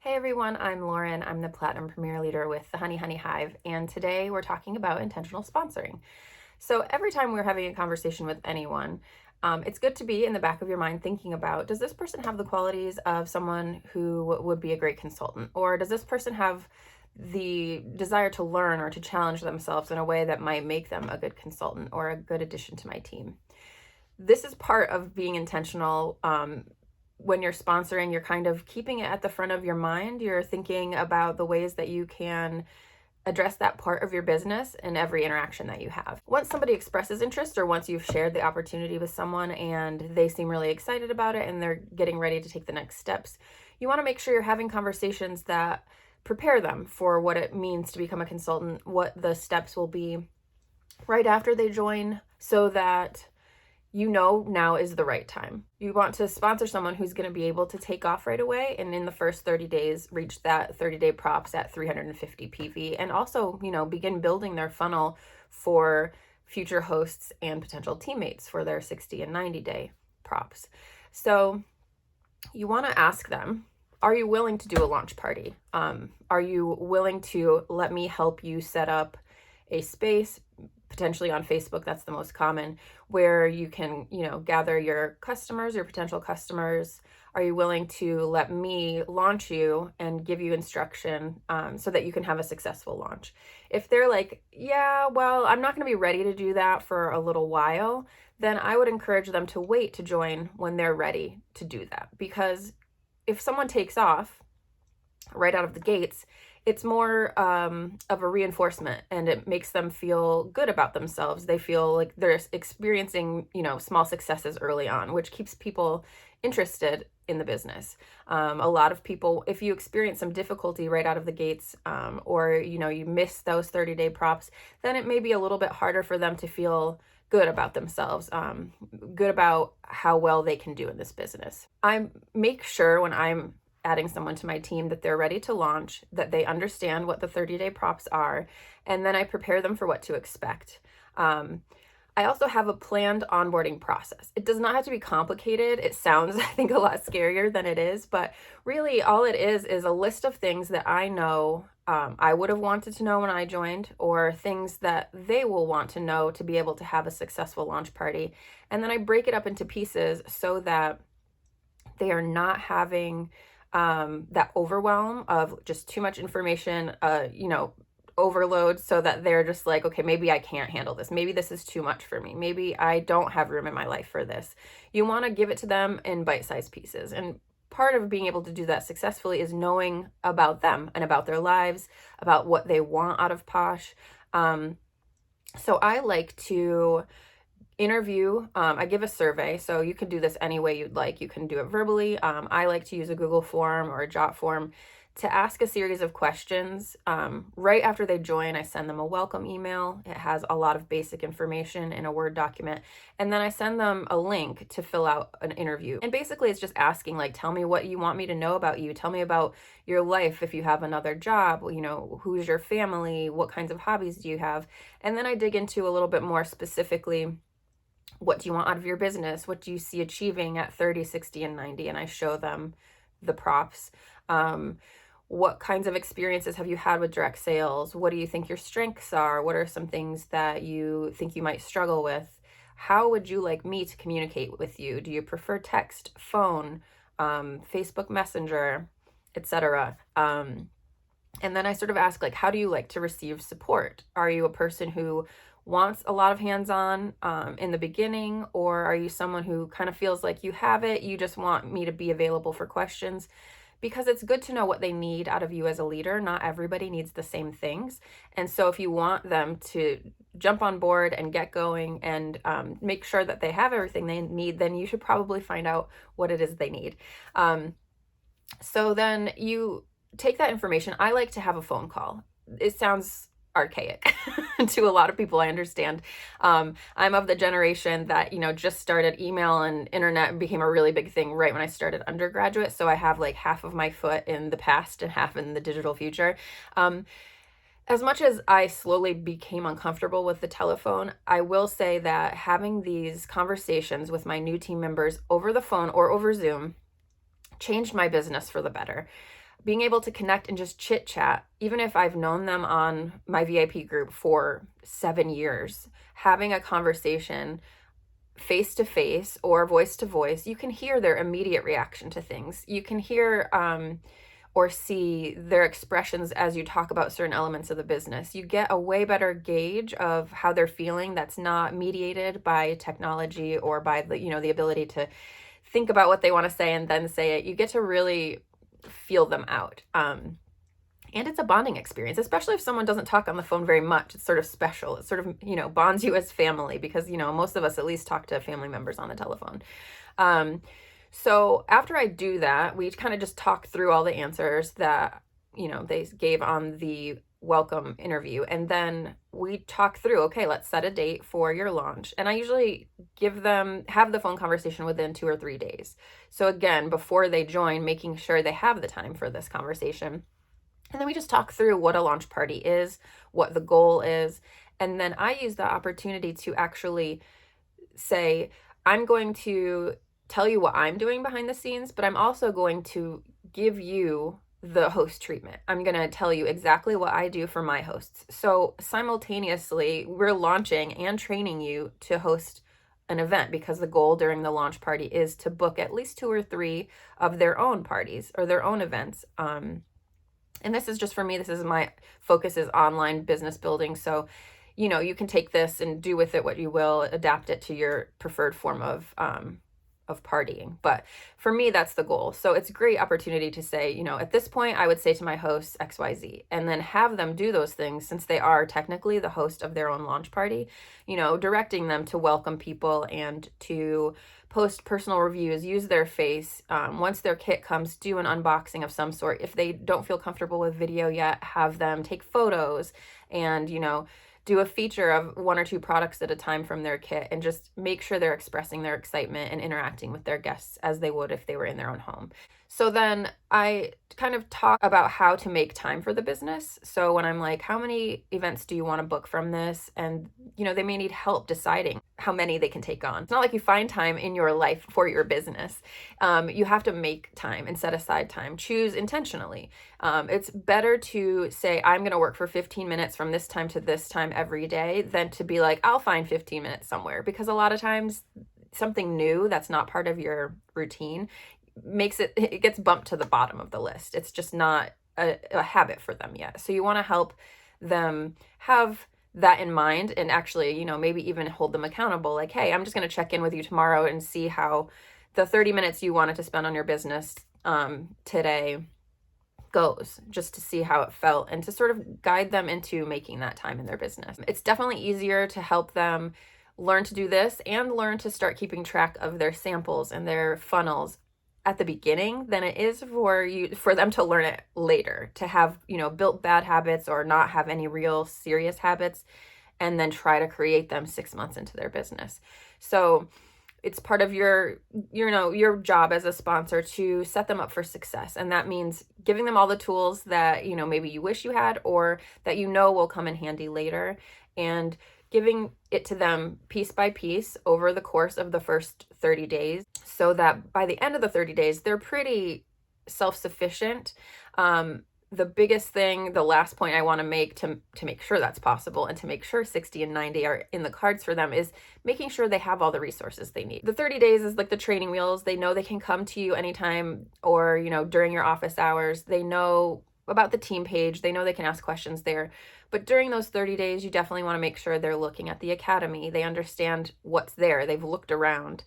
Hey everyone, I'm Lauren. I'm the Platinum Premier Leader with the Honey Honey Hive, and today we're talking about intentional sponsoring. So every time we're having a conversation with anyone, it's good to be in the back of your mind thinking about, does this person have the qualities of someone who would be a great consultant? Or does this person have the desire to learn or to challenge themselves in a way that might make them a good consultant or a good addition to my team? This is part of being intentional. When you're sponsoring, you're kind of keeping it at the front of your mind. You're thinking about the ways that you can address that part of your business in every interaction that you have. Once somebody expresses interest, or once you've shared the opportunity with someone and they seem really excited about it and they're getting ready to take the next steps, you want to make sure you're having conversations that prepare them for what it means to become a consultant, what the steps will be right after they join, so that you know now is the right time. You want to sponsor someone who's going to be able to take off right away and in the first 30 days reach that 30-day props at 350 PV, and also, begin building their funnel for future hosts and potential teammates for their 60 and 90-day props. So you want to ask them, are you willing to do a launch party? Are you willing to let me help you set up a space, potentially on Facebook, that's the most common, where you can, gather your customers, your potential customers? Are you willing to let me launch you and give you instruction so that you can have a successful launch? If they're like, yeah, well, I'm not going to be ready to do that for a little while, then I would encourage them to wait to join when they're ready to do that. Because if someone takes off right out of the gates, it's more of a reinforcement, and it makes them feel good about themselves. They feel like they're experiencing, small successes early on, which keeps people interested in the business. A lot of people, if you experience some difficulty right out of the gates, or, you miss those 30-day props, then it may be a little bit harder for them to feel good about themselves, good about how well they can do in this business. I make sure when I'm adding someone to my team that they're ready to launch, that they understand what the 30-day props are, and then I prepare them for what to expect. I also have a planned onboarding process. It does not have to be complicated. It sounds, I think, a lot scarier than it is, but really all it is a list of things that I know I would have wanted to know when I joined, or things that they will want to know to be able to have a successful launch party. And then I break it up into pieces so that they are not having that overwhelm of just too much information, overload, so that they're just like, okay, maybe I can't handle this. Maybe this is too much for me. Maybe I don't have room in my life for this. You want to give it to them in bite-sized pieces. And part of being able to do that successfully is knowing about them and about their lives, about what they want out of Posh. So I like to interview. I give a survey, so you can do this any way you'd like. You can do it verbally. I like to use a Google form or a Jot form to ask a series of questions. Right after they join, I send them a welcome email. It has a lot of basic information in a Word document. And then I send them a link to fill out an interview. And basically it's just asking, like, tell me what you want me to know about you. Tell me about your life if you have another job, who's your family, what kinds of hobbies do you have? And then I dig into a little bit more specifically, what do you want out of your business? What do you see achieving at 30, 60, and 90? And I show them the props. What kinds of experiences have you had with direct sales? What do you think your strengths are? What are some things that you think you might struggle with? How would you like me to communicate with you? Do you prefer text, phone, Facebook Messenger, etc.? And then I sort of ask, like, how do you like to receive support? Are you a person who wants a lot of hands-on in the beginning, or are you someone who kind of feels like you have it, you just want me to be available for questions? Because it's good to know what they need out of you as a leader. Not everybody needs the same things. And so if you want them to jump on board and get going and make sure that they have everything they need, then you should probably find out what it is they need. So then you take that information. I like to have a phone call. It sounds archaic to a lot of people, I understand. I'm of the generation that, just started email, and internet became a really big thing right when I started undergraduate. So I have like half of my foot in the past and half in the digital future. As much as I slowly became uncomfortable with the telephone, I will say that having these conversations with my new team members over the phone or over Zoom changed my business for the better. being able to connect and just chit chat, even if I've known them on my VIP group for 7 years, having a conversation face to face or voice to voice, you can hear their immediate reaction to things. You can hear or see their expressions as you talk about certain elements of the business. You get a way better gauge of how they're feeling that's not mediated by technology or by the ability to think about what they want to say and then say it. You get to really feel them out. And it's a bonding experience, especially if someone doesn't talk on the phone very much. It's sort of special. It sort of, bonds you as family because, most of us at least talk to family members on the telephone. So after I do that, we kind of just talk through all the answers that, they gave on the welcome interview. And then we talk through, okay, let's set a date for your launch. And I usually have the phone conversation within 2 or 3 days. So again, before they join, making sure they have the time for this conversation. And then we just talk through what a launch party is, what the goal is. And then I use the opportunity to actually say, I'm going to tell you what I'm doing behind the scenes, but I'm also going to give you the host treatment. I'm going to tell you exactly what I do for my hosts. So simultaneously, we're launching and training you to host an event because the goal during the launch party is to book at least 2 or 3 of their own parties or their own events. And this is just for me, my focus is online business building. So, you can take this and do with it what you will, adapt it to your preferred form of partying. But for me, that's the goal. So it's a great opportunity to say, at this point, I would say to my hosts XYZ, and then have them do those things since they are technically the host of their own launch party, directing them to welcome people and to post personal reviews, use their face. Once their kit comes, do an unboxing of some sort. If they don't feel comfortable with video yet, have them take photos and, do a feature of 1 or 2 products at a time from their kit and just make sure they're expressing their excitement and interacting with their guests as they would if they were in their own home. So then I kind of talk about how to make time for the business. So when I'm like, how many events do you want to book from this? And, they may need help deciding how many they can take on. It's not like you find time in your life for your business. You have to make time and set aside time. Choose intentionally. It's better to say, I'm going to work for 15 minutes from this time to this time every day than to be like, I'll find 15 minutes somewhere. Because a lot of times something new that's not part of your routine it gets bumped to the bottom of the list. It's just not a habit for them yet. So you want to help them have that in mind and actually, maybe even hold them accountable. Like, hey, I'm just going to check in with you tomorrow and see how the 30 minutes you wanted to spend on your business today goes, just to see how it felt and to sort of guide them into making that time in their business. It's definitely easier to help them learn to do this and learn to start keeping track of their samples and their funnels at the beginning than it is for them to learn it later, to have, built bad habits or not have any real serious habits and then try to create them 6 months into their business. So it's part of your job as a sponsor to set them up for success. And that means giving them all the tools that, maybe you wish you had or that will come in handy later, and giving it to them piece by piece over the course of the first 30 days so that by the end of the 30 days, they're pretty self-sufficient. The biggest thing, the last point I want to make to make sure that's possible and to make sure 60 and 90 are in the cards for them is making sure they have all the resources they need. The 30 days is like the training wheels. They know they can come to you anytime or, during your office hours. They know about the team page. They know they can ask questions there. But during those 30 days, you definitely want to make sure they're looking at the academy. They understand what's there. They've looked around.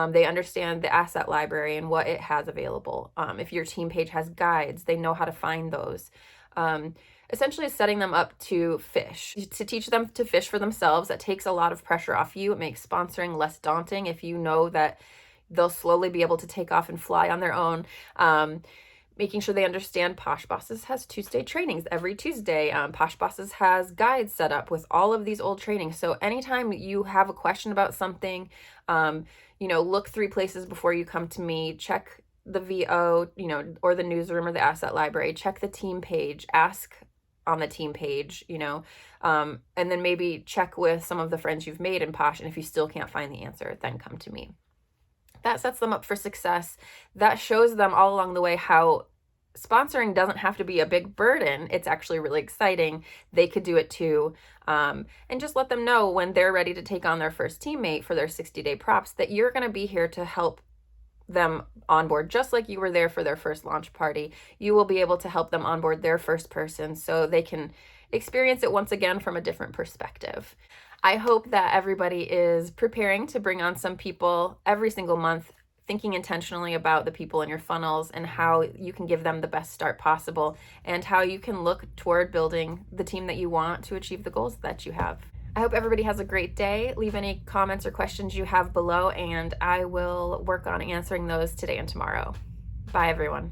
They understand the asset library and what it has available. If your team page has guides, they know how to find those. Essentially setting them up to fish, to teach them to fish for themselves. That takes a lot of pressure off you. It makes sponsoring less daunting if you know that they'll slowly be able to take off and fly on their own. Making sure they understand Posh Bosses has Tuesday trainings every Tuesday. Posh Bosses has guides set up with all of these old trainings. So anytime you have a question about something, look 3 places before you come to me. Check the VO, or the newsroom or the asset library. Check the team page. Ask on the team page, and then maybe check with some of the friends you've made in Posh. And if you still can't find the answer, then come to me. That sets them up for success. That shows them all along the way how sponsoring doesn't have to be a big burden. It's actually really exciting. They could do it too. And just let them know when they're ready to take on their first teammate for their 60-day props that you're going to be here to help them onboard, just like you were there for their first launch party. You will be able to help them onboard their first person so they can experience it once again from a different perspective. I hope that everybody is preparing to bring on some people every single month, thinking intentionally about the people in your funnels and how you can give them the best start possible and how you can look toward building the team that you want to achieve the goals that you have. I hope everybody has a great day. Leave any comments or questions you have below, and I will work on answering those today and tomorrow. Bye, everyone.